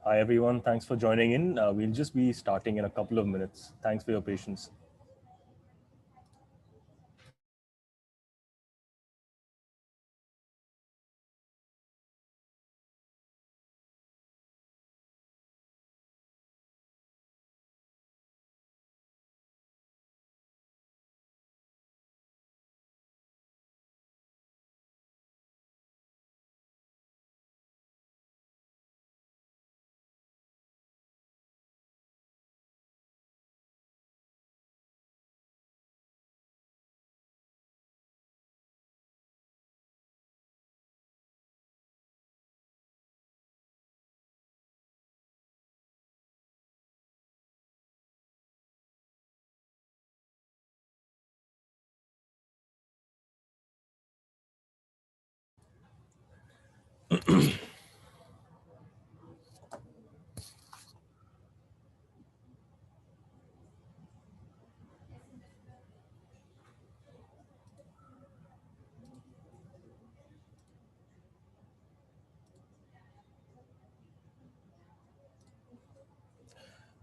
Hi, everyone. Thanks for joining in. We'll just be starting in a couple of minutes. Thanks for your patience.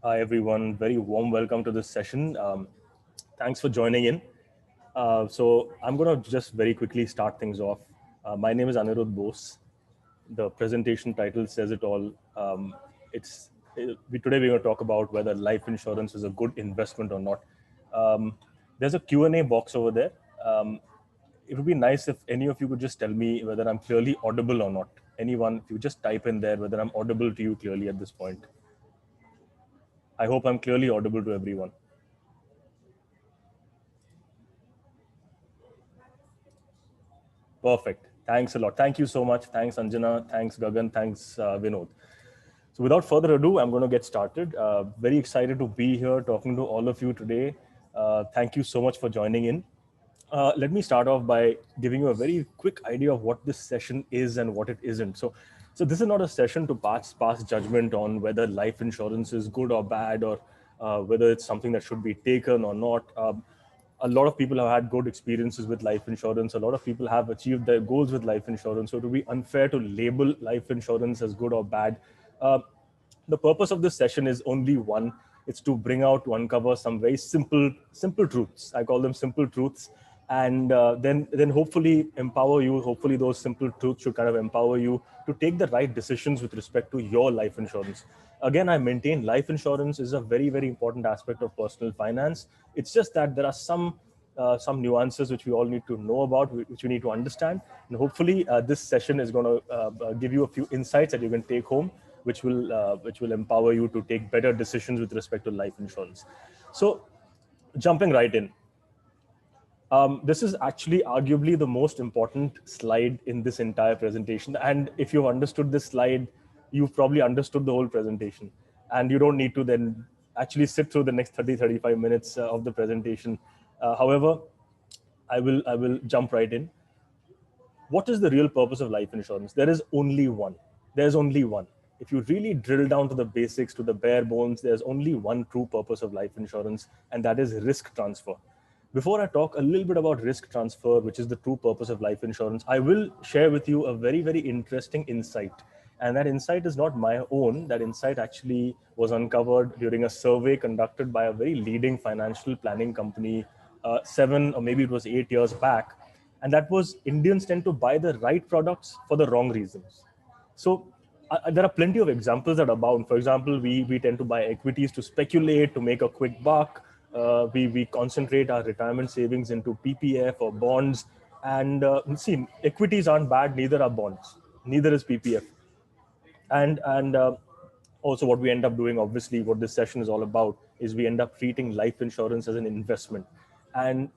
Hi, everyone. Very warm welcome to this session. Thanks for joining in. So I'm going to just very quickly start things off. My name is Anirudh Bose. The presentation title says it all. Today we're going to talk about whether life insurance is a good investment or not. There's a Q&A box over there. It would be nice if any of you could just tell me whether I'm clearly audible or not. Anyone, if you just type in there whether I'm audible to you clearly at this point. I hope I'm clearly audible to everyone. Perfect. Thanks a lot. Thank you so much. Thanks, Anjana. Thanks, Gagan. Thanks, Vinod. So without further ado, I'm going to get started. Very excited to be here talking to all of you today. Thank you so much for joining in. Let me start off by giving you a very quick idea of what this session is and what it isn't. So this is not a session to pass judgment on whether life insurance is good or bad, or whether it's something that should be taken or not. A lot of people have had good experiences with life insurance. A lot of people have achieved their goals with life insurance. So it would be unfair to label life insurance as good or bad. The purpose of this session is only one. It's to uncover some very simple truths. I call them simple truths and then hopefully empower you. Hopefully those simple truths should kind of empower you to take the right decisions with respect to your life insurance. Again, I maintain life insurance is a very, very important aspect of personal finance. It's just that there are some nuances which we all need to know about, which we need to understand. And hopefully this session is going to give you a few insights that you can take home, which will empower you to take better decisions with respect to life insurance. So jumping right in. This is actually arguably the most important slide in this entire presentation. And if you've understood this slide, you've probably understood the whole presentation. And you don't need to then actually sit through the next 35 minutes of the presentation. However, I will jump right in. What is the real purpose of life insurance? There is only one. There's only one. If you really drill down to the basics, to the bare bones, there's only one true purpose of life insurance, and that is risk transfer. Before I talk a little bit about risk transfer, which is the true purpose of life insurance, I will share with you a very, very interesting insight. And that insight is not my own. That insight actually was uncovered during a survey conducted by a very leading financial planning company 7 or maybe it was 8 years back. And that was Indians tend to buy the right products for the wrong reasons. So there are plenty of examples that abound. For example, we tend to buy equities to speculate, to make a quick buck. We concentrate our retirement savings into PPF or bonds. And see, equities aren't bad, neither are bonds, neither is PPF. And also what we end up doing, obviously, what this session is all about, is we end up treating life insurance as an investment. And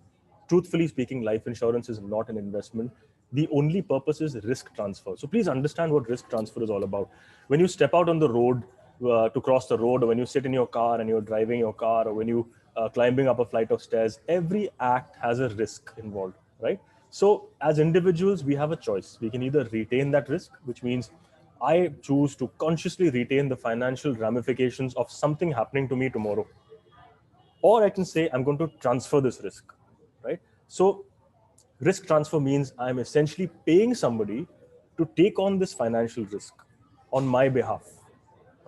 truthfully speaking, life insurance is not an investment. The only purpose is risk transfer. So please understand what risk transfer is all about. When you step out on the road to cross the road, or when you sit in your car and you're driving your car, or when you climbing up a flight of stairs, every act has a risk involved, right? So as individuals, we have a choice. We can either retain that risk, which means I choose to consciously retain the financial ramifications of something happening to me tomorrow. Or I can say, I'm going to transfer this risk, right? So risk transfer means I'm essentially paying somebody to take on this financial risk on my behalf,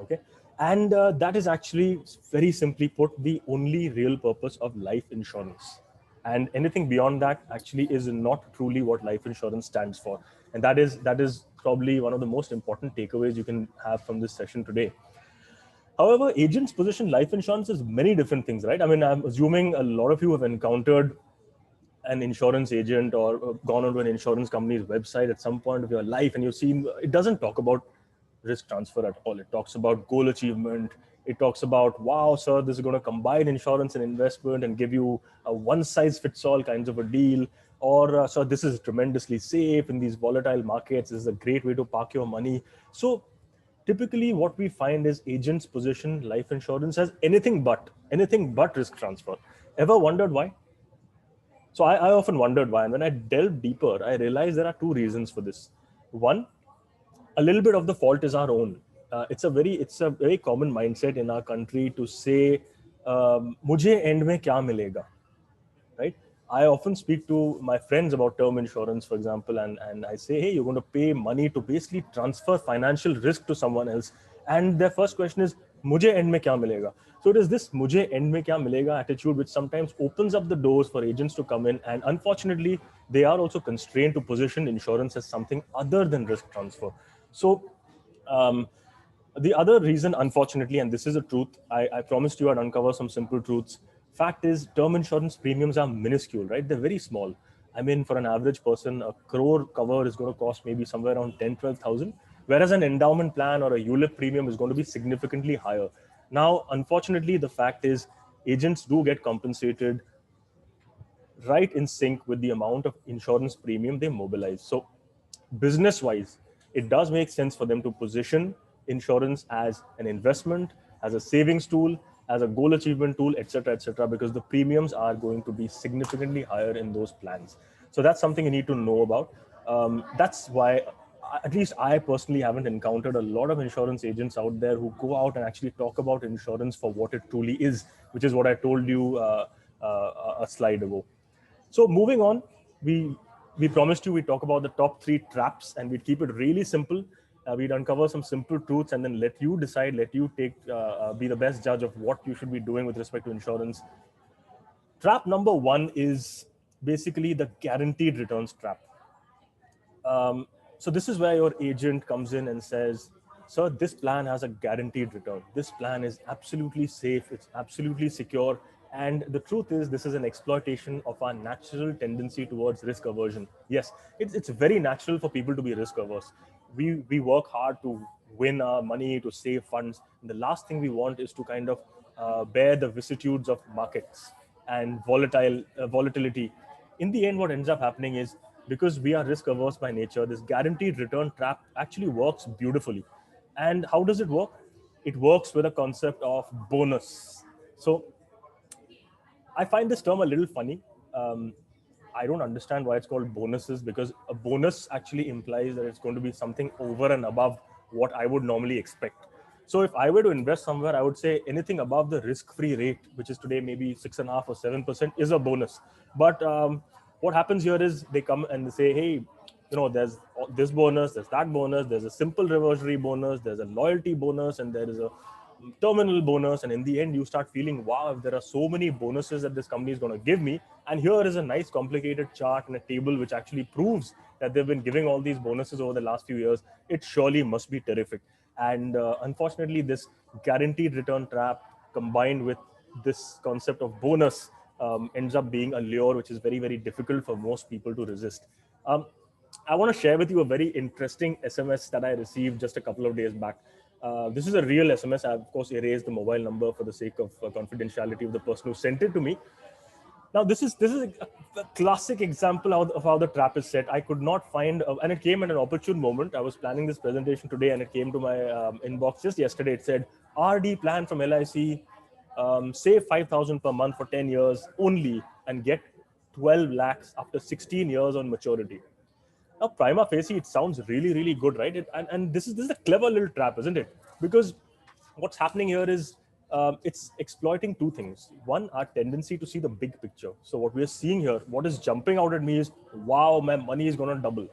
okay? And that is actually, very simply put, the only real purpose of life insurance. And anything beyond that actually is not truly what life insurance stands for. And that is probably one of the most important takeaways you can have from this session today. However, agents position life insurance as many different things, right? I mean, I'm assuming a lot of you have encountered an insurance agent or gone onto an insurance company's website at some point of your life, and you've seen it doesn't talk about risk transfer at all. It talks about goal achievement. It talks about, wow, sir, this is going to combine insurance and investment and give you a one-size-fits-all kinds of a deal. Or, sir, this is tremendously safe in these volatile markets. This is a great way to park your money. So typically what we find is agents position life insurance as anything but risk transfer. Ever wondered why? So I often wondered why. And when I delved deeper, I realized there are two reasons for this. One, a little bit of the fault is our own. It's a very common mindset in our country to say, "Mujhe end mein kya milega," right? I often speak to my friends about term insurance, for example, and I say, "Hey, you're going to pay money to basically transfer financial risk to someone else," and their first question is, "Mujhe end mein kya milega?" So it is this "Mujhe end mein kya milega" attitude which sometimes opens up the doors for agents to come in, and unfortunately, they are also constrained to position insurance as something other than risk transfer. So the other reason, unfortunately, and this is a truth, I promised you I'd uncover some simple truths. Fact is, term insurance premiums are minuscule, right? They're very small. I mean, for an average person, a crore cover is going to cost maybe somewhere around 10, 12,000, whereas an endowment plan or a ULIP premium is going to be significantly higher. Now, unfortunately, the fact is, agents do get compensated right in sync with the amount of insurance premium they mobilize. So business wise, it does make sense for them to position insurance as an investment, as a savings tool, as a goal achievement tool, etc., because the premiums are going to be significantly higher in those plans. So that's something you need to know about. That's why, at least I personally haven't encountered a lot of insurance agents out there who go out and actually talk about insurance for what it truly is, which is what I told you a slide ago. So moving on, we promised you we'd talk about the top 3 traps, and we'd keep it really simple. We'd uncover some simple truths and then let you decide, let you be the best judge of what you should be doing with respect to insurance. Trap number 1 is basically the guaranteed returns trap. So this is where your agent comes in and says, sir, this plan has a guaranteed return. This plan is absolutely safe. It's absolutely secure. And the truth is, this is an exploitation of our natural tendency towards risk aversion. Yes, it's very natural for people to be risk averse. We work hard to win our money, to save funds. And the last thing we want is to kind of bear the vicissitudes of markets and volatility. In the end, what ends up happening is, because we are risk averse by nature, this guaranteed return trap actually works beautifully. And how does it work? It works with a concept of bonus. So I find this term a little funny. I don't understand why it's called bonuses, because a bonus actually implies that it's going to be something over and above what I would normally expect. So if I were to invest somewhere, I would say anything above the risk-free rate, which is today maybe 6.5 or 7%, is a bonus. But what happens here is they come and they say, hey, there's this bonus, there's that bonus, there's a simple reversionary bonus, there's a loyalty bonus, and there is a terminal bonus. And in the end, you start feeling, wow, if there are so many bonuses that this company is going to give me, and here is a nice complicated chart and a table which actually proves that they've been giving all these bonuses over the last few years, it surely must be terrific. And unfortunately, this guaranteed return trap combined with this concept of bonus ends up being a lure which is very, very difficult for most people to resist. I want to share with you a very interesting SMS that I received just a couple of days back. This is a real SMS. I, of course, erased the mobile number for the sake of confidentiality of the person who sent it to me. Now, this is a classic example of how the trap is set. I could not find, and it came at an opportune moment. I was planning this presentation today, and it came to my inbox just yesterday. It said, RD plan from LIC, save 5,000 per month for 10 years only, and get 12 lakhs after 16 years on maturity. Now, prima facie, it sounds really, really good, right? And this is a clever little trap, isn't it? Because what's happening here is it's exploiting two things. One, our tendency to see the big picture. So what we're seeing here, what is jumping out at me is, wow, my money is going to double.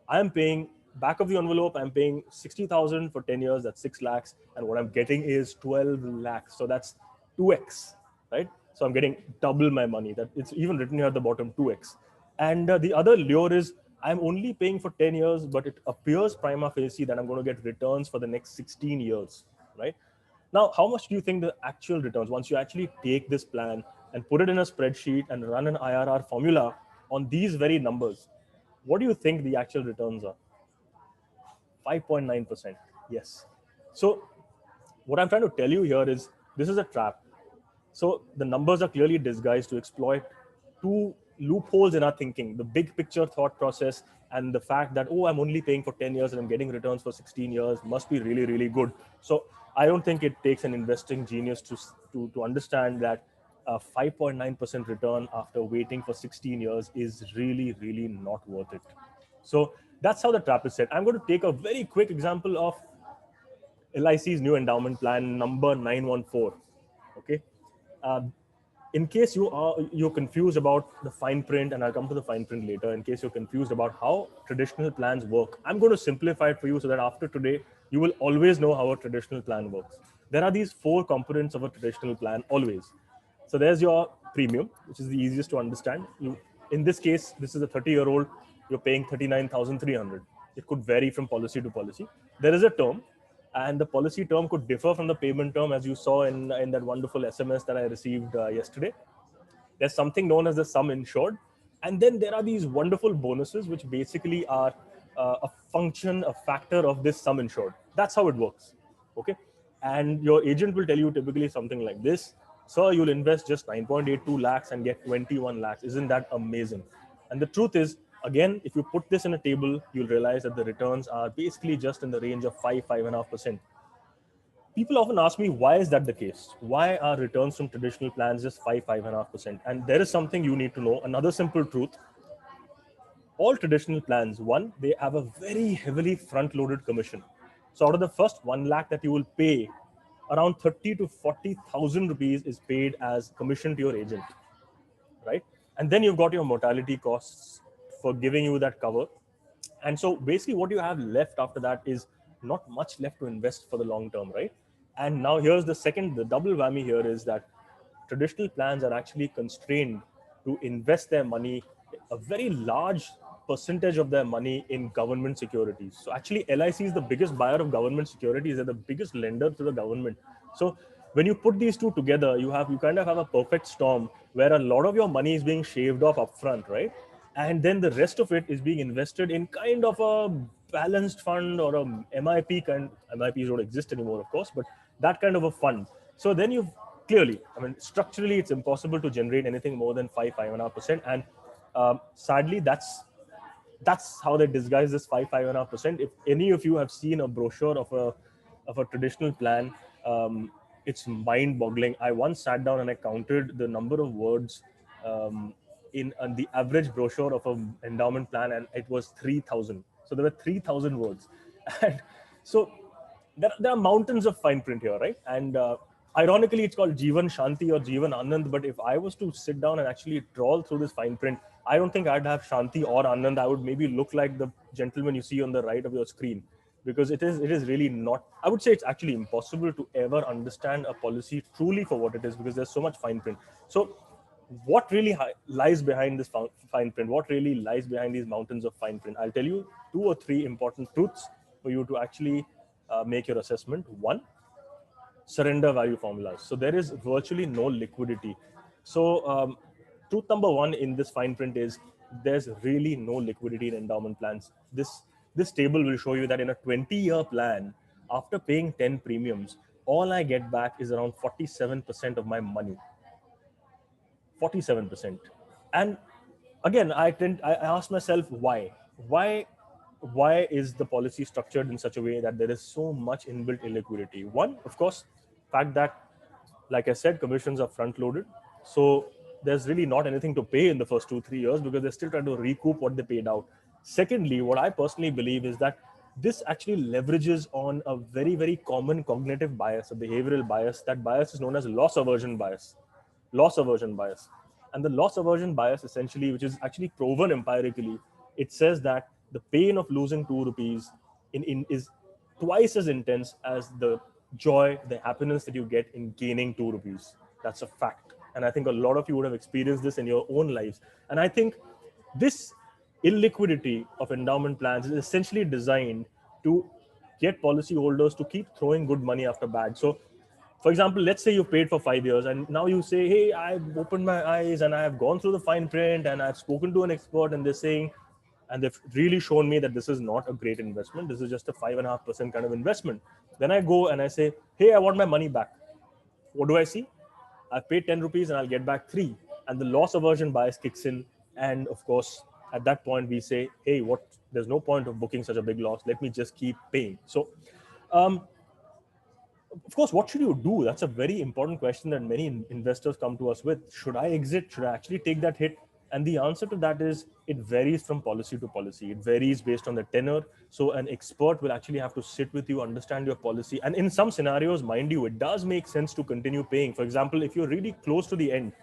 I am paying back of the envelope. I'm paying 60,000 for 10 years. That's 6 lakhs. And what I'm getting is 12 lakhs. So that's 2x, right? So I'm getting double my money. That it's even written here at the bottom, 2x. And the other lure is, I'm only paying for 10 years, but it appears prima facie that I'm going to get returns for the next 16 years, right? Now, how much do you think the actual returns, once you actually take this plan and put it in a spreadsheet and run an IRR formula on these very numbers, what do you think the actual returns are? 5.9%. Yes. So what I'm trying to tell you here is, this is a trap. So the numbers are clearly disguised to exploit two loopholes in our thinking: the big picture thought process and the fact that, oh, I'm only paying for 10 years and I'm getting returns for 16 years, must be really, really good. So I don't think it takes an investing genius to understand that a 5.9% return after waiting for 16 years is really, really not worth it. So that's how the trap is set. I'm going to take a very quick example of LIC's new endowment plan number 914. Okay. Uh, in case you're confused about the fine print, and I'll come to the fine print later, in case you're confused about how traditional plans work, I'm going to simplify it for you so that after today, you will always know how a traditional plan works. There are these 4 components of a traditional plan always. So there's your premium, which is the easiest to understand. In this case, this is a 30-year-old, you're paying 39,300. It could vary from policy to policy. There is a term, and the policy term could differ from the payment term, as you saw in that wonderful SMS that I received yesterday. There's something known as the sum insured. And then there are these wonderful bonuses, which basically are a function, a factor of this sum insured. That's how it works. Okay. And your agent will tell you typically something like this: sir, you'll invest just 9.82 lakhs and get 21 lakhs. Isn't that amazing? And the truth is, again, if you put this in a table, you'll realize that the returns are basically just in the range of 5.5%. People often ask me, why is that the case? Why are returns from traditional plans just 5.5%? And there is something you need to know. Another simple truth: all traditional plans, one, they have a very heavily front-loaded commission. So out of the first 1 lakh that you will pay, around 30 to 40,000 rupees is paid as commission to your agent, right? And then you've got your mortality costs for giving you that cover. And so basically what you have left after that is not much left to invest for the long term, right? And now here's the double whammy here is that traditional plans are actually constrained to invest their money, a very large percentage of their money in government securities. So actually LIC is the biggest buyer of government securities. They're the biggest lender to the government. So when you put these two together, you kind of have a perfect storm where a lot of your money is being shaved off upfront, right? And then the rest of it is being invested in kind of a balanced fund or a MIP kind. MIPs don't exist anymore, of course, but that kind of a fund. So then you've clearly, I mean, structurally, it's impossible to generate anything more than 5.5%. And sadly, that's how they disguise this 5.5%. If any of you have seen a brochure of a traditional plan, it's mind-boggling. I once sat down and I counted the number of words in the average brochure of an endowment plan, and it was 3,000. So there were 3,000 words, and so there are mountains of fine print here, right? And ironically, it's called Jivan Shanti or Jivan Anand. But if I was to sit down and actually trawl through this fine print, I don't think I'd have Shanti or Anand. I would maybe look like the gentleman you see on the right of your screen, because it is really not. I would say it's actually impossible to ever understand a policy truly for what it is, because there's so much fine print. So what really lies behind this fine print? What really lies behind these mountains of fine print? I'll tell you 2 or 3 important truths for you to actually make your assessment. One, surrender value formulas. So there is virtually no liquidity. So truth number one in this fine print is there's really no liquidity in endowment plans. This table will show you that in a 20-year plan, after paying 10 premiums, all I get back is around 47% of my money. 47%. And again, I ask myself why is the policy structured in such a way that there is so much inbuilt illiquidity? One, of course, fact that, like I said, commissions are front loaded, so there's really not anything to pay in the first 2-3 years, because they're still trying to recoup what they paid out. Secondly, what I personally believe is that this actually leverages on a very, very common cognitive bias, a behavioral bias. That bias is known as loss aversion bias. And the loss aversion bias, essentially, which is actually proven empirically, it says that the pain of losing 2 rupees is twice as intense as the joy, the happiness that you get in gaining 2 rupees. That's a fact. And I think a lot of you would have experienced this in your own lives. And I think this illiquidity of endowment plans is essentially designed to get policyholders to keep throwing good money after bad. So, for example, let's say you paid for 5 years and now you say, hey, I've opened my eyes and I have gone through the fine print and I've spoken to an expert, and they're saying, and they've really shown me that this is not a great investment. This is just a 5.5% kind of investment. Then I go and I say, hey, I want my money back. What do I see? I've paid 10 rupees and I'll get back 3. And the loss aversion bias kicks in. And of course, at that point, we say, hey, there's no point of booking such a big loss. Let me just keep paying. So, of course, what should you do? That's a very important question that many investors come to us with. Should I exit? Should I actually take that hit? And the answer to that is it varies from policy to policy. It varies based on the tenor. So an expert will actually have to sit with you, understand your policy. And in some scenarios, mind you, it does make sense to continue paying. For example, if you're really close to the end,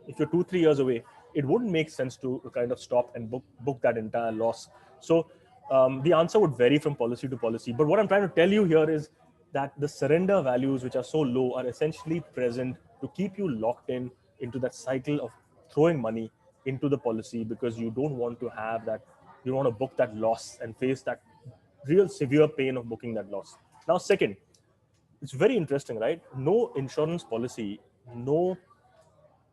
if you're 2-3 years away, it wouldn't make sense to kind of stop and book that entire loss. So the answer would vary from policy to policy. But what I'm trying to tell you here is that the surrender values, which are so low, are essentially present to keep you locked into that cycle of throwing money into the policy, because you don't want to have that, you don't want to book that loss and face that real severe pain of booking that loss. Now, second, it's very interesting, right? No insurance policy, no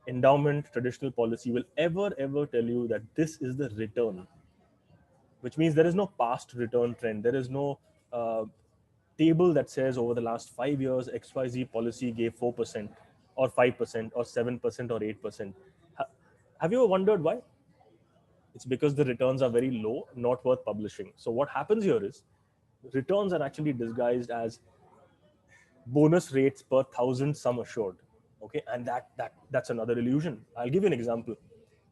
endowment traditional policy will ever tell you that this is the return, which means there is no past return trend. There is no table that says over the last 5 years XYZ policy gave 4% or 5% or 7% or 8%. Have you ever wondered why? It's because the returns are very low, not worth publishing. So what happens here is returns are actually disguised as bonus rates per thousand sum assured. Okay, and that's another illusion. I'll give you an example.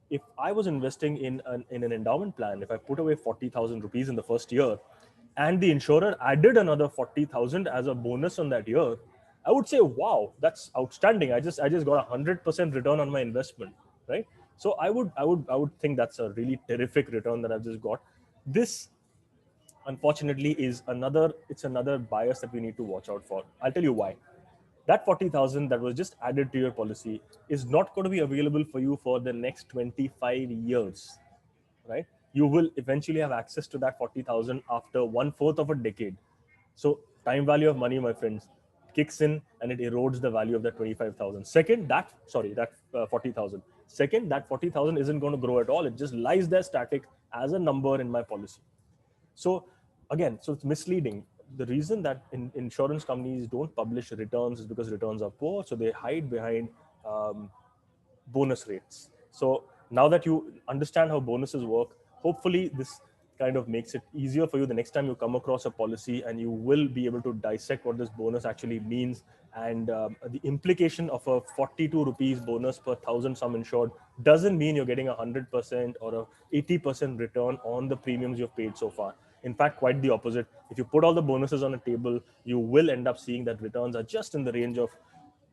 If I was investing in an endowment plan, if I put away 40,000 rupees in the first year, and the insurer added another 40,000 as a bonus on that year, I would say, wow, that's outstanding. I just got 100% return on my investment, right? So I would think that's a really terrific return that I've just got. This, unfortunately, is another bias that we need to watch out for. I'll tell you why. That 40,000 that was just added to your policy is not going to be available for you for the next 25 years, right? You will eventually have access to that 40,000 after 1/4 of a decade. So time value of money, my friends, kicks in and it erodes the value of that 25,000. Second, that 40,000. Second, that 40,000 isn't going to grow at all. It just lies there static as a number in my policy. So again, so it's misleading. The reason that insurance companies don't publish returns is because returns are poor. So they hide behind bonus rates. So now that you understand how bonuses work, hopefully this kind of makes it easier for you the next time you come across a policy, and you will be able to dissect what this bonus actually means. And the implication of a 42 rupees bonus per thousand sum insured doesn't mean you're getting 100% or a 80% return on the premiums you've paid so far. In fact, quite the opposite. If you put all the bonuses on a table, you will end up seeing that returns are just in the range of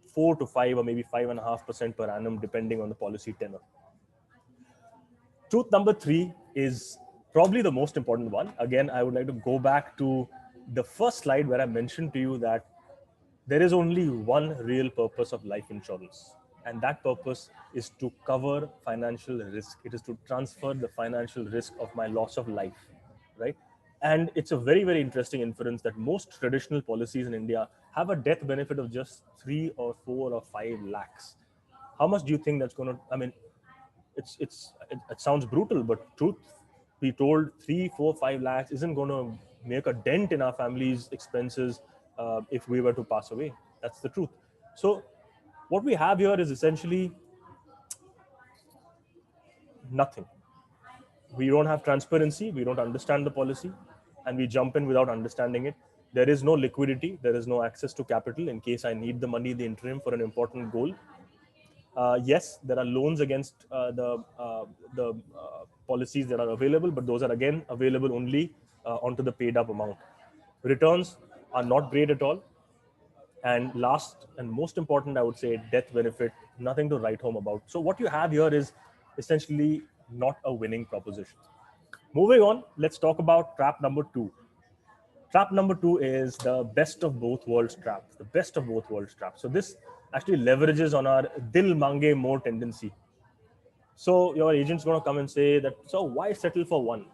4 to 5 or maybe 5.5% per annum, depending on the policy tenor. Truth number 3 is probably the most important one. Again, I would like to go back to the first slide where I mentioned to you that there is only one real purpose of life insurance, and that purpose is to cover financial risk. It is to transfer the financial risk of my loss of life, right? And it's a very, very interesting inference that most traditional policies in India have a death benefit of just 3 or 4 or 5 lakhs. How much do you think that's going to, I mean, it sounds brutal, but truth be told, 3, 4, 5 lakhs isn't going to make a dent in our family's expenses if we were to pass away. That's the truth. So what we have here is essentially nothing. We don't have transparency, we don't understand the policy, and we jump in without understanding it. There is no liquidity, there is no access to capital in case I need the money in the interim for an important goal. Yes, there are loans against the policies that are available, but those are again available only onto the paid up amount. Returns are not great at all. And last and most important, I would say, death benefit, nothing to write home about. So what you have here is essentially not a winning proposition. Moving on, let's talk about trap number 2. Trap number 2 is the best of both worlds trap. The best of both worlds trap. So this actually leverages on our dil mange more tendency. So your agent's going to come and say that, so why settle for one?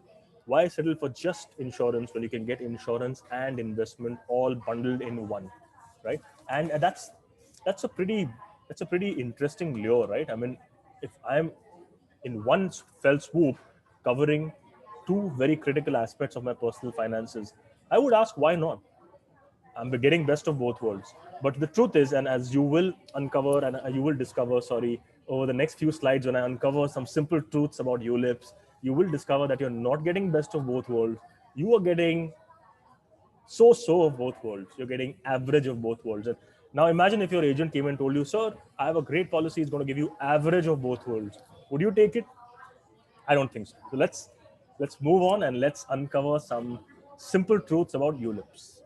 Why settle for just insurance when you can get insurance and investment all bundled in one, right? And that's a pretty interesting lure, right? I mean, if I'm in one fell swoop covering two very critical aspects of my personal finances, I would ask why not? I'm getting best of both worlds. But the truth is, and as you will uncover and you will discover, sorry, over the next few slides, when I uncover some simple truths about ULIPs, you will discover that you're not getting best of both worlds. You are getting so of both worlds. You're getting average of both worlds. And now imagine if your agent came and told you, sir, I have a great policy. It's going to give you average of both worlds. Would you take it? I don't think so. So let's move on and let's uncover some simple truths about ULIPs.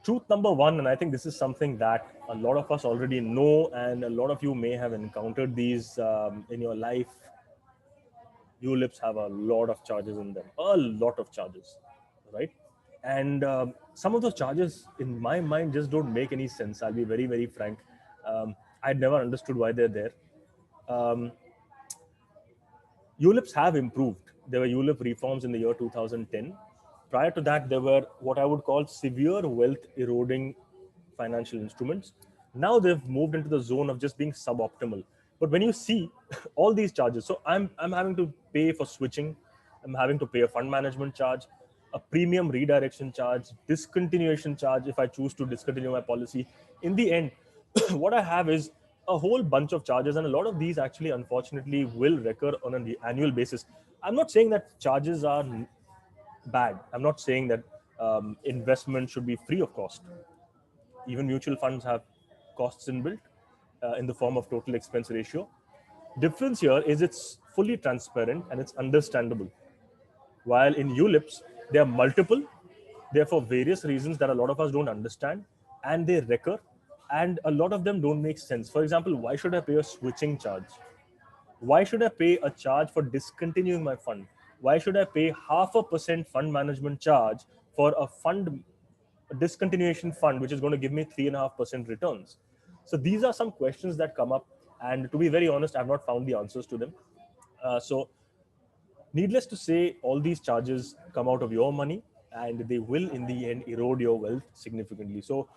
Truth number 1, and I think this is something that a lot of us already know, and a lot of you may have encountered these in your life. ULIPs have a lot of charges in them, a lot of charges, right? And some of those charges, in my mind, just don't make any sense. I'll be very, very frank. I'd never understood why they're there. ULIPs have improved. There were ULIP reforms in the year 2010. Prior to that, there were what I would call severe wealth eroding financial instruments. Now they've moved into the zone of just being suboptimal. But when you see all these charges, so I'm having to pay for switching, I'm having to pay a fund management charge, a premium redirection charge, discontinuation charge if I choose to discontinue my policy. In the end, what I have is a whole bunch of charges, and a lot of these actually, unfortunately, will recur on an annual basis. I'm not saying that charges are bad. I'm not saying that investment should be free of cost. Even mutual funds have costs inbuilt in the form of total expense ratio. Difference here is it's fully transparent and it's understandable. While in ULIPs, they are multiple. They're for various reasons that a lot of us don't understand, and they recur, and a lot of them don't make sense. For example, why should I pay a switching charge? Why should I pay a charge for discontinuing my fund? Why should I pay 0.5% fund management charge for a fund a discontinuation fund, which is going to give me 3.5% returns? So these are some questions that come up. And to be very honest, I've not found the answers to them. So needless to say, all these charges come out of your money, and they will in the end erode your wealth significantly. So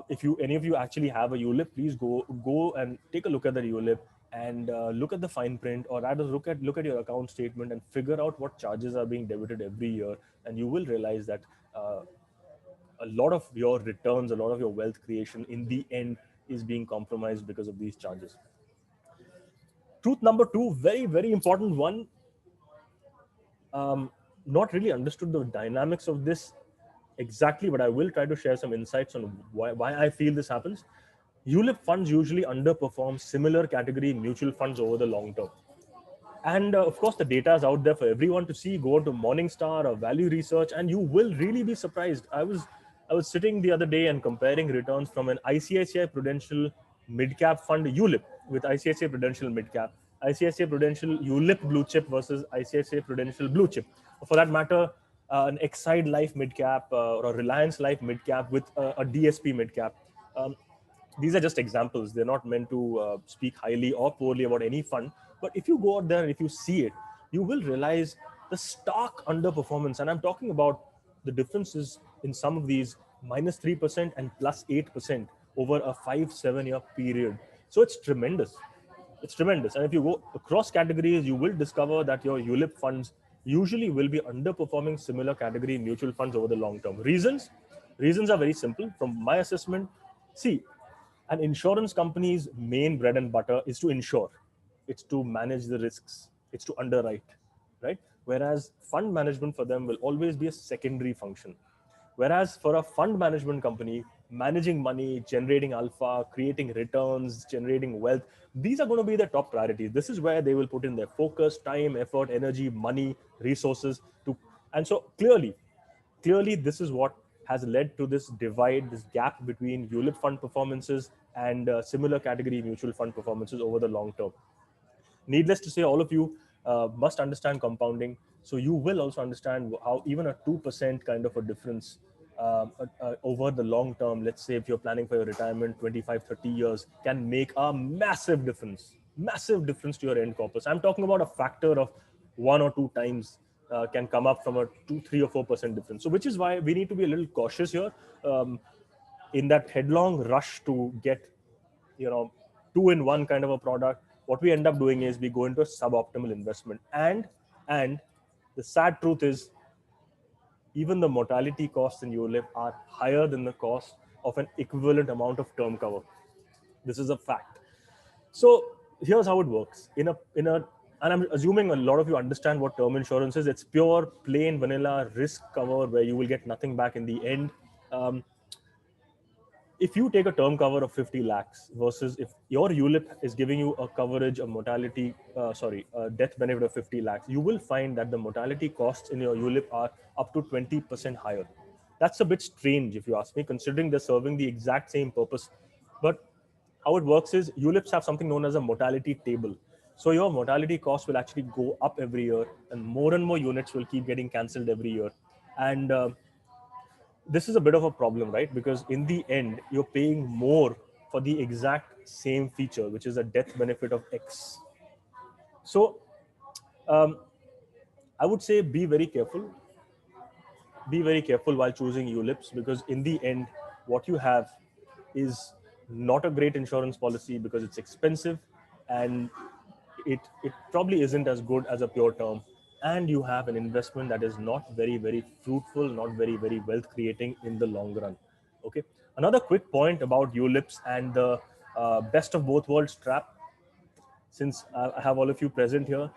if you any of you actually have a ULIP, please go and take a look at the ULIP, and look at the fine print, or rather look at your account statement and figure out what charges are being debited every year, and you will realize that a lot of your returns, a lot of your wealth creation in the end is being compromised because of these charges. Truth number two, very, very important one. Not really understood the dynamics of this exactly, but I will try to share some insights on why I feel this happens. ULIP funds usually underperform similar category mutual funds over the long term. And of course, the data is out there for everyone to see. Go to Morningstar or Value Research, and you will really be surprised. I was sitting the other day and comparing returns from an ICICI Prudential mid-cap fund ULIP with ICICI Prudential mid-cap, ICICI Prudential ULIP blue chip versus ICICI Prudential blue chip. For that matter, an Exide Life mid-cap or a Reliance Life mid-cap with a DSP mid-cap. These are just examples. They're not meant to speak highly or poorly about any fund. But if you go out there and if you see it, you will realize the stark underperformance. And I'm talking about the differences in some of these -3% and +8% over a 5-7 year period. So it's tremendous. It's tremendous. And if you go across categories, you will discover that your ULIP funds usually will be underperforming similar category mutual funds over the long term. Reasons are very simple. From my assessment, see, an insurance company's main bread and butter is to insure. It's to manage the risks. It's to underwrite, right? Whereas fund management for them will always be a secondary function. Whereas for a fund management company, managing money, generating alpha, creating returns, generating wealth, these are going to be the top priorities. This is where they will put in their focus, time, effort, energy, money, resources to. And so clearly, this is what has led to this divide, this gap between ULIP fund performances and similar category mutual fund performances over the long term. Needless to say, all of you must understand compounding. So you will also understand how even a 2% kind of a difference over the long term, let's say if you're planning for your retirement 25, 30 years, can make a massive difference to your end corpus. I'm talking about a factor of 1 or 2 times can come up from a 2, 3 or 4% difference. So which is why we need to be a little cautious here in that headlong rush to get, 2-in-1 kind of a product. What we end up doing is we go into a suboptimal investment. And the sad truth is, even the mortality costs in ULIP are higher than the cost of an equivalent amount of term cover. This is a fact. So here's how it works. And I'm assuming a lot of you understand what term insurance is. It's pure, plain, vanilla risk cover where you will get nothing back in the end. If you take a term cover of 50 lakhs versus if your ULIP is giving you a coverage, a death benefit of 50 lakhs, you will find that the mortality costs in your ULIP are up to 20% higher. That's a bit strange if you ask me, considering they're serving the exact same purpose. But how it works is ULIPs have something known as a mortality table. So your mortality cost will actually go up every year, and more units will keep getting cancelled every year. And this is a bit of a problem, right? Because in the end, you're paying more for the exact same feature, which is a death benefit of X. So I would say be very careful. Be very careful while choosing ULIPs, because in the end, what you have is not a great insurance policy because it's expensive, and it probably isn't as good as a pure term. And you have an investment that is not very, very fruitful, not very, very wealth creating in the long run. Okay. Another quick point about ULIPs and the best of both worlds trap. Since I have all of you present here,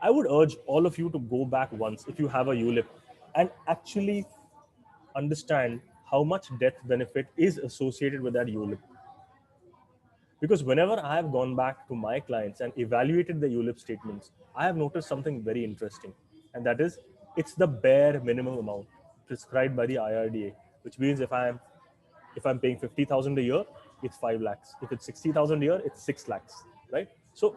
I would urge all of you to go back once if you have a ULIP and actually understand how much death benefit is associated with that ULIP. Because whenever I have gone back to my clients and evaluated the ULIP statements, I have noticed something very interesting. And that is, it's the bare minimum amount prescribed by the IRDA, which means if I'm paying 50,000 a year, it's 5 lakhs. If it's 60,000 a year, it's 6 lakhs, right? So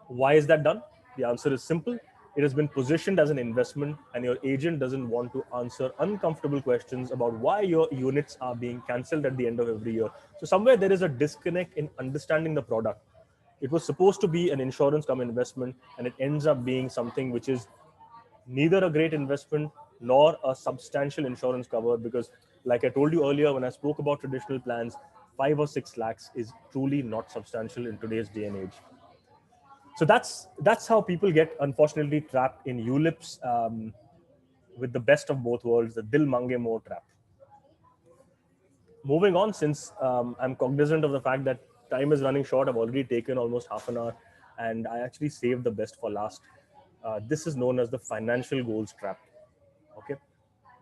why is that done? The answer is simple. It has been positioned as an investment, and your agent doesn't want to answer uncomfortable questions about why your units are being cancelled at the end of every year. So somewhere there is a disconnect in understanding the product. It was supposed to be an insurance come investment, and it ends up being something which is neither a great investment nor a substantial insurance cover, because like I told you earlier when I spoke about traditional plans, 5 or 6 lakhs is truly not substantial in today's day and age. So that's how people get unfortunately trapped in ULIPs, with the best of both worlds, the Dil Mange More trap. Moving on, since I'm cognizant of the fact that time is running short, I've already taken almost half an hour, and I actually saved the best for last. This is known as the financial goals trap. Okay.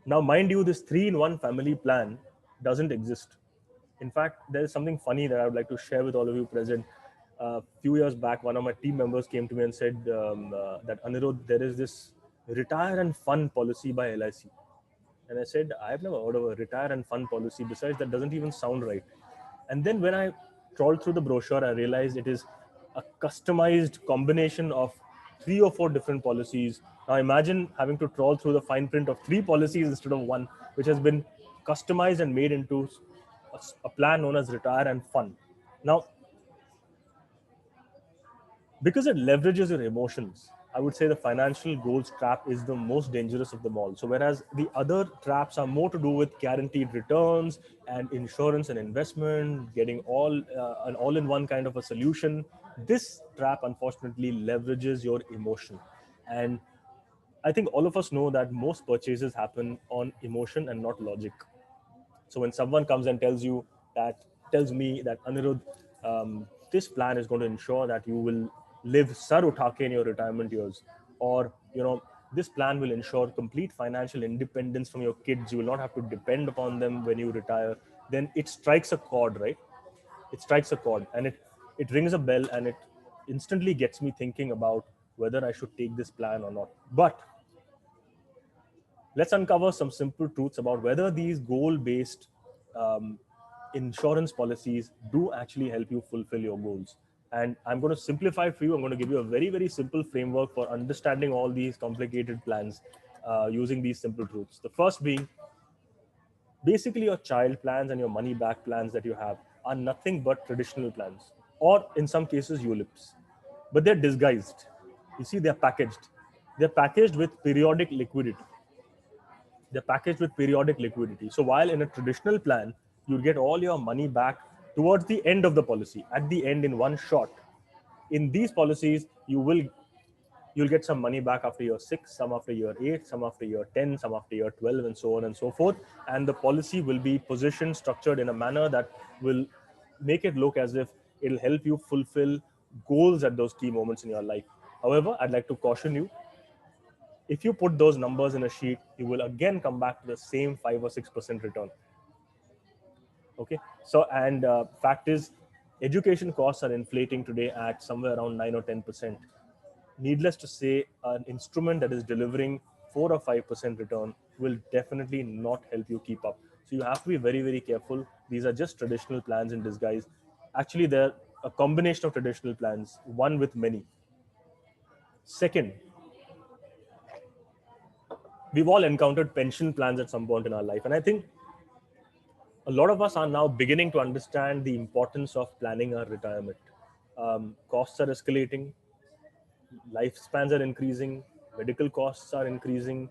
Now, mind you, this 3-in-1 family plan doesn't exist. In fact, there is something funny that I would like to share with all of you present. A few years back, one of my team members came to me and said that, Anirudh, there is this retire and fun policy by LIC. And I said, I've never heard of a retire and fun policy. Besides, that doesn't even sound right. And then when I trawled through the brochure, I realized it is a customized combination of 3 or 4 different policies. Now imagine having to trawl through the fine print of 3 policies instead of 1, which has been customized and made into a plan known as retire and fun. Now, because it leverages your emotions, I would say the financial goals trap is the most dangerous of them all. So whereas the other traps are more to do with guaranteed returns and insurance and investment, getting an all-in-one kind of a solution, this trap unfortunately leverages your emotion. And I think all of us know that most purchases happen on emotion and not logic. So when someone comes and tells me that, Anirudh, this plan is going to ensure that you will live sar uthake in your retirement years, or this plan will ensure complete financial independence from your kids. You will not have to depend upon them when you retire. Then it strikes a chord, right? It strikes a chord, and it rings a bell, and it instantly gets me thinking about whether I should take this plan or not. But let's uncover some simple truths about whether these goal-based insurance policies do actually help you fulfill your goals. And I'm going to simplify it for you. I'm going to give you a very, very simple framework for understanding all these complicated plans using these simple truths. The first being, basically your child plans and your money back plans that you have are nothing but traditional plans, or in some cases ULIPs, but they're disguised. You see, they're packaged. They're packaged with periodic liquidity. They're packaged with periodic liquidity. So while in a traditional plan, you get all your money back towards the end of the policy, at the end in one shot. In these policies, you'll get some money back after year 6, some after year 8, some after year 10, some after year 12, and so on and so forth. And the policy will be positioned, structured in a manner that will make it look as if it'll help you fulfill goals at those key moments in your life. However, I'd like to caution you, if you put those numbers in a sheet, you will again come back to the same 5 or 6% return. Okay. So, and fact is, education costs are inflating today at somewhere around 9 or 10%. Needless to say, an instrument that is delivering 4 or 5% return will definitely not help you keep up. So you have to be very, very careful. These are just traditional plans in disguise. Actually, they're a combination of traditional plans, one with many. Second, we've all encountered pension plans at some point in our life. And I think a lot of us are now beginning to understand the importance of planning our retirement. Costs are escalating, lifespans are increasing, medical costs are increasing,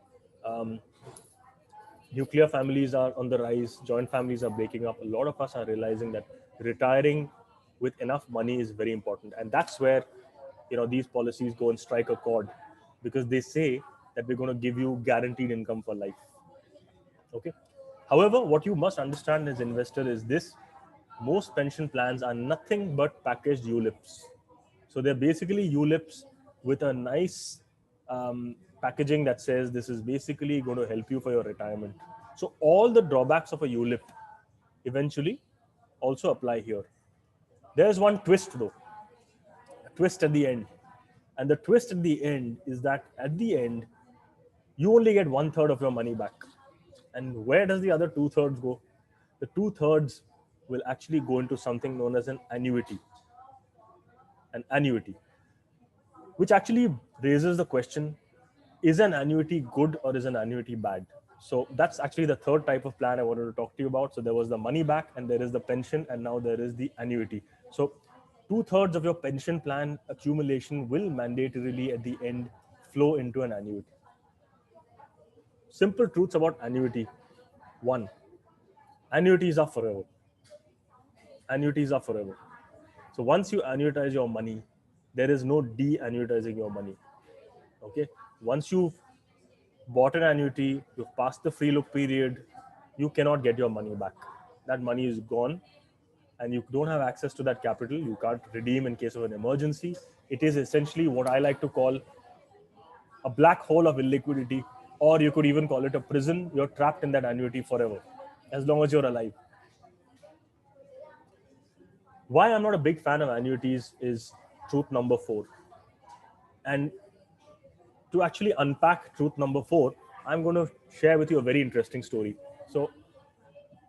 nuclear families are on the rise, joint families are breaking up. A lot of us are realizing that retiring with enough money is very important. And that's where these policies go and strike a chord, because they say that we're going to give you guaranteed income for life. Okay. However, what you must understand as investor is this: most pension plans are nothing but packaged ULIPs. So they're basically ULIPs with a nice packaging that says this is basically going to help you for your retirement. So all the drawbacks of a ULIP eventually also apply here. There's one twist though, a twist at the end. And the twist at the end is that at the end, you only get 1/3 of your money back. And where does the other 2/3 go? The 2/3 will actually go into something known as an annuity. An annuity, which actually raises the question, is an annuity good or is an annuity bad? So that's actually the third type of plan I wanted to talk to you about. So there was the money back, and there is the pension, and now there is the annuity. So 2/3 of your pension plan accumulation will mandatorily at the end flow into an annuity. Simple truths about annuity. One, annuities are forever. Annuities are forever. So once you annuitize your money, there is no de-annuitizing your money. Okay. Once you've bought an annuity, you've passed the free look period, you cannot get your money back. That money is gone, and you don't have access to that capital. You can't redeem in case of an emergency. It is essentially what I like to call a black hole of illiquidity, or you could even call it a prison. You're trapped in that annuity forever, as long as you're alive. Why I'm not a big fan of annuities is truth number 4. And to actually unpack truth number 4, I'm going to share with you a very interesting story. So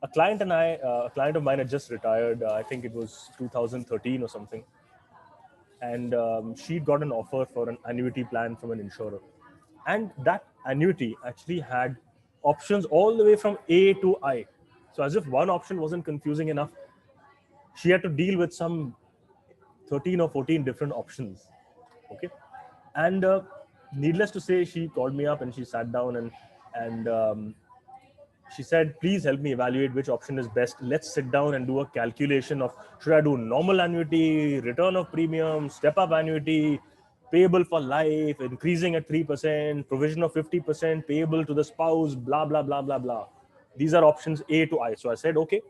a client a client of mine had just retired. I think it was 2013 or something. And she got an offer for an annuity plan from an insurer. And that annuity actually had options all the way from A to I. So as if one option wasn't confusing enough, she had to deal with some 13 or 14 different options. Okay. And needless to say, she called me up and she sat down and she said, please help me evaluate which option is best. Let's sit down and do a calculation of, should I do normal annuity, return of premium, step up annuity, payable for life, increasing at 3%, provision of 50%, payable to the spouse, blah, blah, blah, blah, blah. These are options A to I. So I said, okay,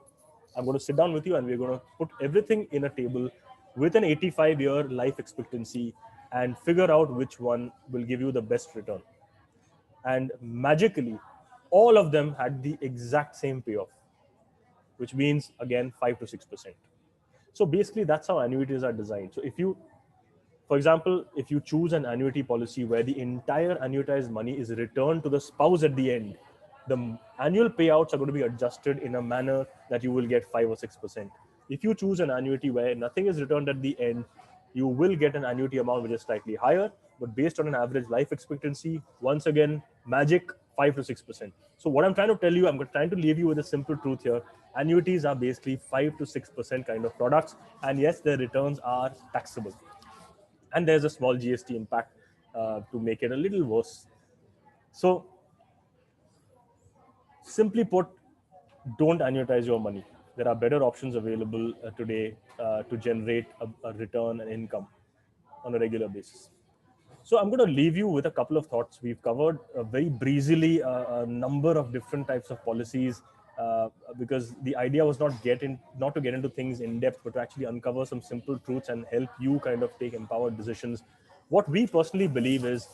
I'm going to sit down with you and we're going to put everything in a table with an 85-year life expectancy and figure out which one will give you the best return. And magically, all of them had the exact same payoff, which means again 5 to 6%. So basically, that's how annuities are designed. So if you, for example, if you choose an annuity policy where the entire annuitized money is returned to the spouse at the end, the annual payouts are going to be adjusted in a manner that you will get 5 or 6%. If you choose an annuity where nothing is returned at the end, you will get an annuity amount which is slightly higher, but based on an average life expectancy, once again, magic 5 to 6%. So what I'm trying to tell you, I'm trying to leave you with a simple truth here. Annuities are basically 5 to 6% kind of products. And yes, their returns are taxable. And there's a small GST impact to make it a little worse. So simply put, don't annuitize your money. There are better options available today to generate a return and income on a regular basis. So I'm going to leave you with a couple of thoughts. We've covered very breezily a number of different types of policies because the idea was not to get into things in depth, but to actually uncover some simple truths and help you kind of take empowered decisions. What we personally believe is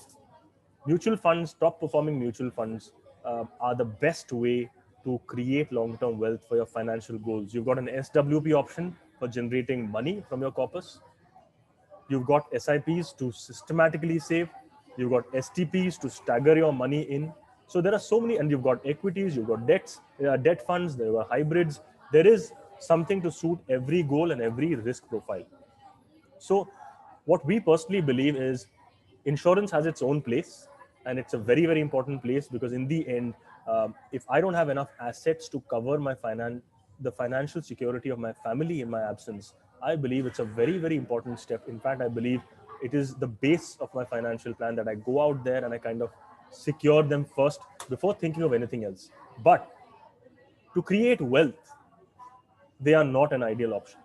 mutual funds, top performing mutual funds are the best way to create long-term wealth for your financial goals. You've got an SWP option for generating money from your corpus. You've got SIPs to systematically save. You've got STPs to stagger your money in. So there are so many, and you've got equities, you've got debts, there are debt funds, there are hybrids. There is something to suit every goal and every risk profile. So what we personally believe is insurance has its own place, and it's a very, very important place because in the end, if I don't have enough assets to cover my the financial security of my family in my absence, I believe it's a very, very important step. In fact, I believe it is the base of my financial plan that I go out there and I kind of secure them first before thinking of anything else. But to create wealth, they are not an ideal option.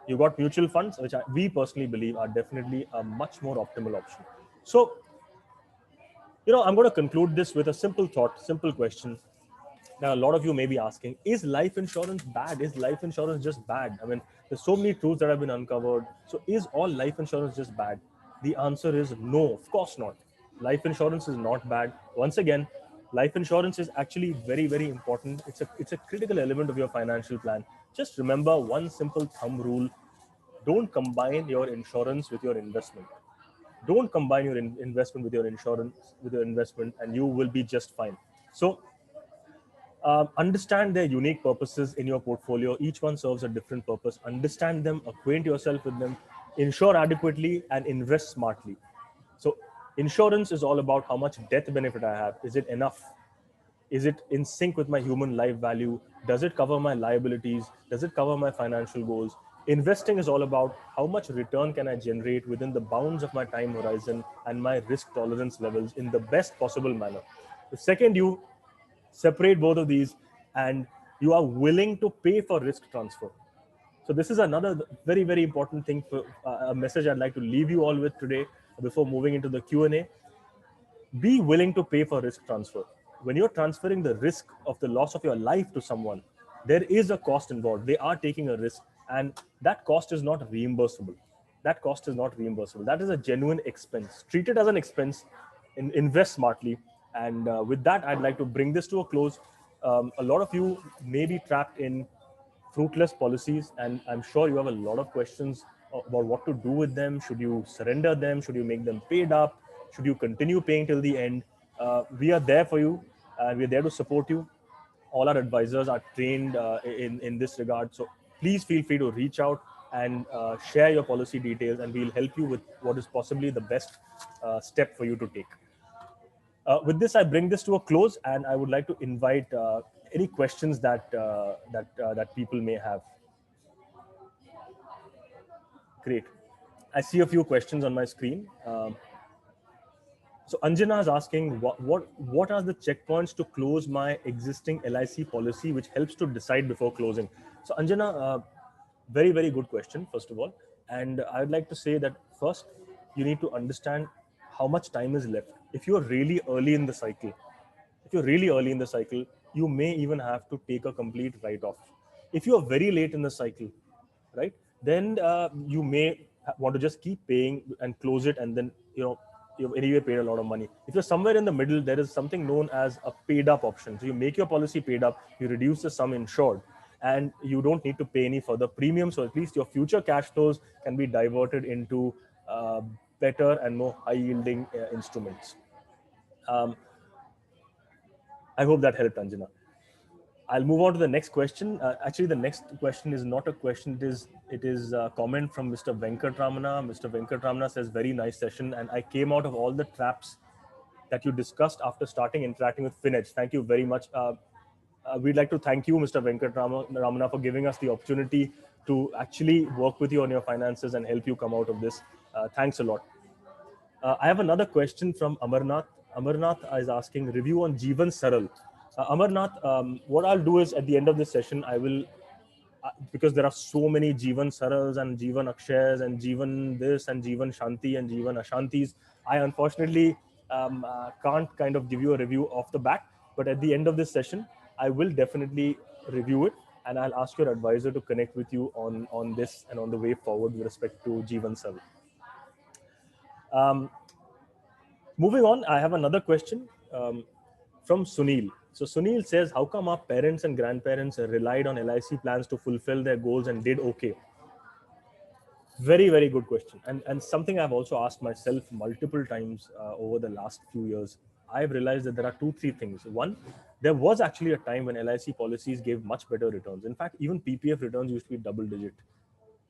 You got mutual funds, which we personally believe are definitely a much more optimal option. So, I'm going to conclude this with a simple thought, simple question. Now, a lot of you may be asking, is life insurance bad? Is life insurance just bad? I mean, there's so many truths that have been uncovered. So is all life insurance just bad? The answer is no, of course not. Life insurance is not bad. Once again, life insurance is actually very, very important. It's a critical element of your financial plan. Just remember one simple thumb rule. Don't combine your insurance with your investment. Don't combine your investment with your insurance, with your investment, and you will be just fine. So understand their unique purposes in your portfolio. Each one serves a different purpose. Understand them, acquaint yourself with them, insure adequately, and invest smartly. So Insurance is all about how much death benefit I have. Is it enough? Is it in sync with my human life value? Does it cover my liabilities? Does it cover my financial goals? Investing is all about how much return can I generate within the bounds of my time horizon and my risk tolerance levels in the best possible manner. The second you separate both of these and you are willing to pay for risk transfer. So this is another very, very important thing for a message I'd like to leave you all with today before moving into the Q&A. Be willing to pay for risk transfer. When you're transferring the risk of the loss of your life to someone, there is a cost involved. They are taking a risk, and that cost is not reimbursable. That cost is not reimbursable. That is a genuine expense. Treat it as an expense, invest smartly. And with that, I'd like to bring this to a close. A lot of you may be trapped in fruitless policies, and I'm sure you have a lot of questions about what to do with them. Should you surrender them? Should you make them paid up? Should you continue paying till the end? We are there for you, and we're there to support you. All our advisors are trained in this regard, so please feel free to reach out and share your policy details, and we'll help you with what is possibly the best step for you to take. With this, I bring this to a close, and I would like to invite any questions that that people may have. Great. I see a few questions on my screen. So Anjana is asking, what are the checkpoints to close my existing LIC policy, which helps to decide before closing? So Anjana, very, very good question, first of all. And I would like to say that first, you need to understand how much time is left. If you're really early in the cycle, you may even have to take a complete write-off. If you are very late in the cycle, right, then you may want to just keep paying and close it, and then you've anyway paid a lot of money. If you're somewhere in the middle, there is something known as a paid up option. So you make your policy paid up, you reduce the sum insured, and you don't need to pay any further premium. So at least your future cash flows can be diverted into better and more high yielding instruments. I hope that helped, Anjana. I'll move on to the next question. Actually, the next question is not a question. It is a comment from Mr. Venkatramana. Mr. Venkatramana says, very nice session. And I came out of all the traps that you discussed after starting interacting with FinEdge. Thank you very much. We'd like to thank you, Mr. Venkatramana, for giving us the opportunity to actually work with you on your finances and help you come out of this. Thanks a lot. I have another question from Amarnath. Amarnath is asking, review on Jeevan Saral. Amarnath, what I'll do is at the end of this session, I will, because there are so many Jeevan Sarals and Jeevan Akshayas and Jeevan this and Jeevan Shanti and Jeevan Ashantis, I unfortunately can't kind of give you a review off the bat, but at the end of this session, I will definitely review it, and I'll ask your advisor to connect with you on this and on the way forward with respect to Jeevan Saral. Moving on, I have another question from Sunil. So Sunil says, how come our parents and grandparents relied on LIC plans to fulfill their goals and did okay? Very, very good question. And something I've also asked myself multiple times over the last few years. I've realized that there are 2-3 things. One, there was actually a time when LIC policies gave much better returns. In fact, even PPF returns used to be double digit,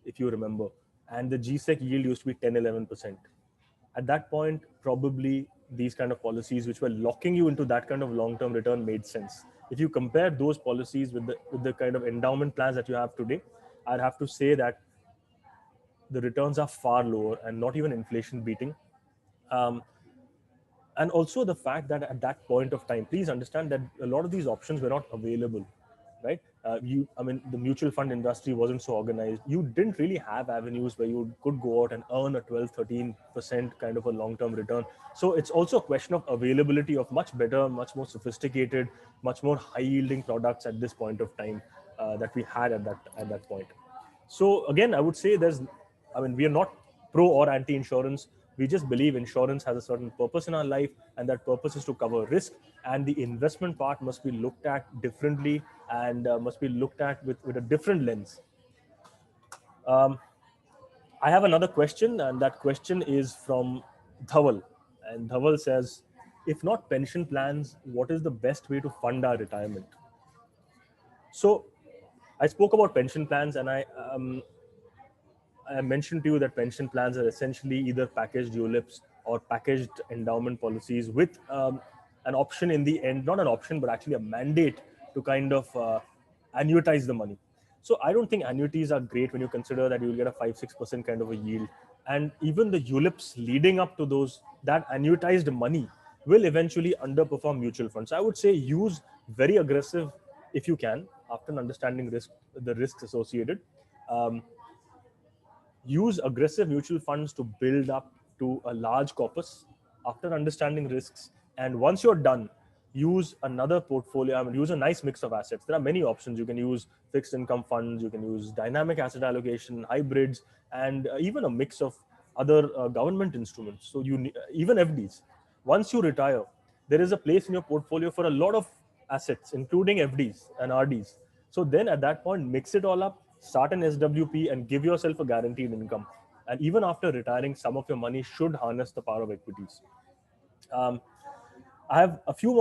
if you remember. And the GSEC yield used to be 10-11%. At that point, probably these kind of policies which were locking you into that kind of long-term return made sense. If you compare those policies with the kind of endowment plans that you have today, I'd have to say that the returns are far lower and not even inflation beating. And also the fact that at that point of time, please understand that a lot of these options were not available, right? The mutual fund industry wasn't so organized. You didn't really have avenues where you could go out and earn a 12-13% kind of a long-term return. So it's also a question of availability of much better, much more sophisticated, much more high-yielding products at this point of time that we had at that point. So again, I would say we are not pro or anti-insurance. We just believe insurance has a certain purpose in our life, and that purpose is to cover risk, and the investment part must be looked at differently and must be looked at with a different lens. I have another question, and that question is from Dhaval. And Dhaval says, if not pension plans, what is the best way to fund our retirement? So I spoke about pension plans, and I mentioned to you that pension plans are essentially either packaged ULIPs or packaged endowment policies with an option in the end, not an option, but actually a mandate to kind of annuitize the money. So I don't think annuities are great when you consider that you'll get a 5-6% kind of a yield. And even the ULIPs leading up to those, that annuitized money will eventually underperform mutual funds. I would say use very aggressive if you can, after understanding the risks associated. Use aggressive mutual funds to build up to a large corpus after understanding risks. And once you're done, use another portfolio. I mean, use a nice mix of assets. There are many options. You can use fixed income funds, you can use dynamic asset allocation, hybrids, and even a mix of other government instruments. So even FDs. Once you retire, there is a place in your portfolio for a lot of assets, including FDs and RDs. So then at that point, mix it all up, start an SWP and give yourself a guaranteed income. And even after retiring, some of your money should harness the power of equities. I have a few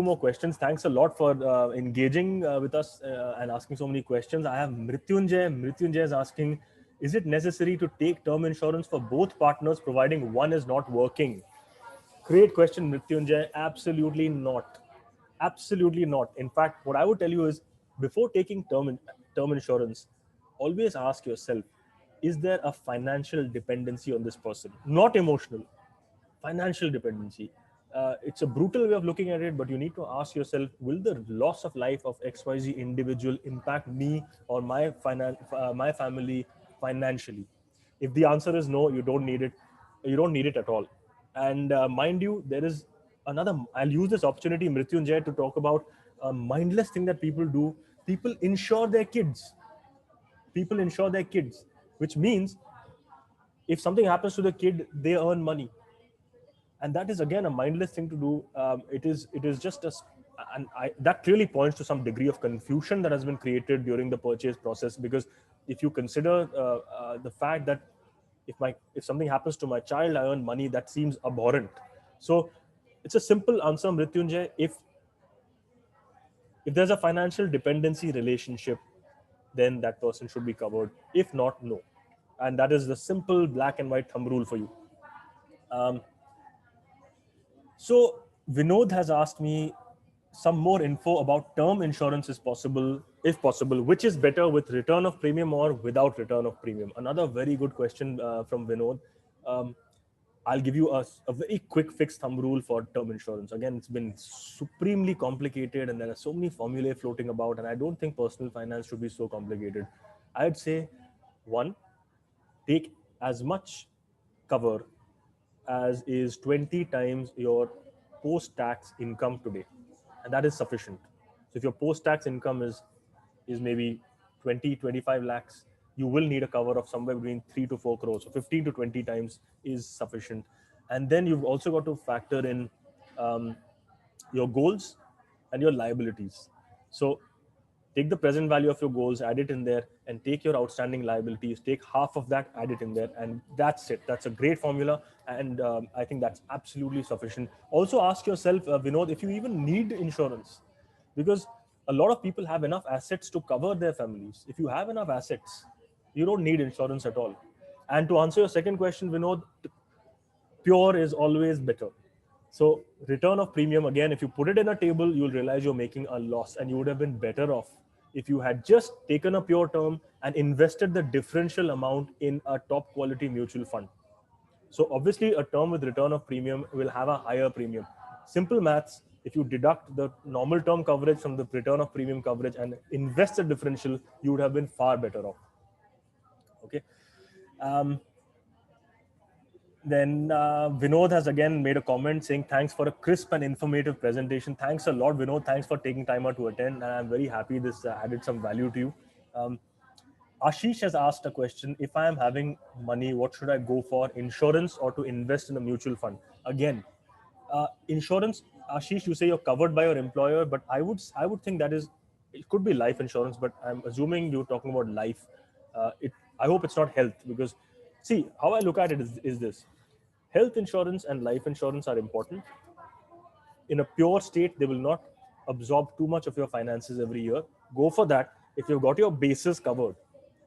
more questions. Thanks a lot for engaging with us and asking so many questions. I have Mrityunjay. Mrityunjay is asking, is it necessary to take term insurance for both partners providing one is not working? Great question, Mrityunjay. Absolutely not. Absolutely not. In fact, what I would tell you is, before taking term insurance, always ask yourself, is there a financial dependency on this person? Not emotional, financial dependency. It's a brutal way of looking at it, but you need to ask yourself, will the loss of life of XYZ individual impact me or my family financially? If the answer is no, you don't need it. You don't need it at all. And mind you, there is another, I'll use this opportunity, Mrityunjay, to talk about a mindless thing that people do. People insure their kids. People insure their kids, which means if something happens to the kid, they earn money. And that is again a mindless thing to do. It is just that clearly points to some degree of confusion that has been created during the purchase process. Because if you consider the fact that if something happens to my child, I earn money, that seems abhorrent. So it's a simple answer, Mrityunjay. If there's a financial dependency relationship, then that person should be covered. If not, no. And that is the simple black and white thumb rule for you. So Vinod has asked me some more info about term insurance is possible, if possible, which is better, with return of premium or without return of premium? Another very good question from Vinod. I'll give you a very quick fixed thumb rule for term insurance. Again, it's been supremely complicated and there are so many formulae floating about, and I don't think personal finance should be so complicated. I'd say, one, take as much cover as is 20 times your post-tax income today, and that is sufficient. So if your post-tax income is maybe 20-25 lakhs, you will need a cover of somewhere between 3 to 4 crores. So 15 to 20 times is sufficient. And then you've also got to factor in your goals and your liabilities. So take the present value of your goals, add it in there, and take your outstanding liabilities, take half of that, add it in there, and that's it. That's a great formula, and I think that's absolutely sufficient. Also ask yourself, Vinod, if you even need insurance, because a lot of people have enough assets to cover their families. If you have enough assets, you don't need insurance at all. And to answer your second question, Vinod, pure is always better. So return of premium, again, if you put it in a table, you'll realize you're making a loss, and you would have been better off if you had just taken a pure term and invested the differential amount in a top quality mutual fund. So obviously a term with return of premium will have a higher premium. Simple maths, if you deduct the normal term coverage from the return of premium coverage and invest the differential, you would have been far better off. Okay. Then Vinod has again made a comment saying, thanks for a crisp and informative presentation. Thanks a lot, Vinod. Thanks for taking time out to attend. And I'm very happy this added some value to you. Ashish has asked a question. If I am having money, what should I go for? Insurance or to invest in a mutual fund? Again, insurance, Ashish, you say you're covered by your employer, but I would think that it could be life insurance, but I'm assuming you're talking about life. I hope it's not health, because see, how I look at it is this: health insurance and life insurance are important. In a pure state, they will not absorb too much of your finances every year. Go for that if you've got your bases covered.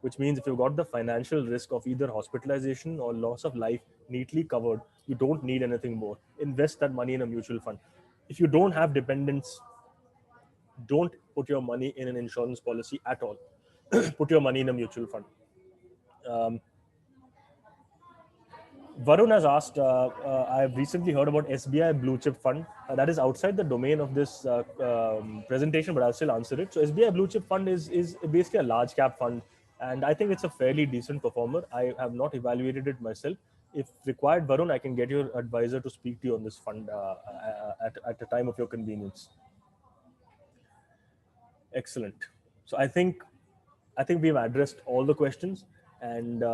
which means if you've got the financial risk of either hospitalization or loss of life neatly covered, you don't need anything more. Invest that money in a mutual fund. If you don't have dependents, don't put your money in an insurance policy at all. Put your money in a mutual fund. Varun has asked, I've recently heard about SBI Blue Chip Fund. That is outside the domain of this presentation, but I'll still answer it. So SBI Blue Chip Fund is basically a large cap fund, and I think it's a fairly decent performer. I have not evaluated it myself. If required, Varun, I can get your advisor to speak to you on this fund at a time of your convenience. Excellent. So I think we've addressed all the questions, and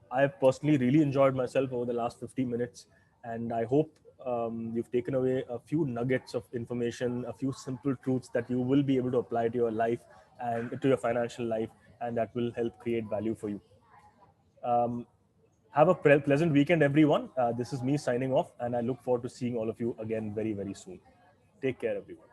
I've personally really enjoyed myself over the last 50 minutes, and I hope you've taken away a few nuggets of information, a few simple truths that you will be able to apply to your life and to your financial life, and that will help create value for you. Have a pleasant weekend, everyone. This is me signing off, and I look forward to seeing all of you again very, very soon. Take care, everyone.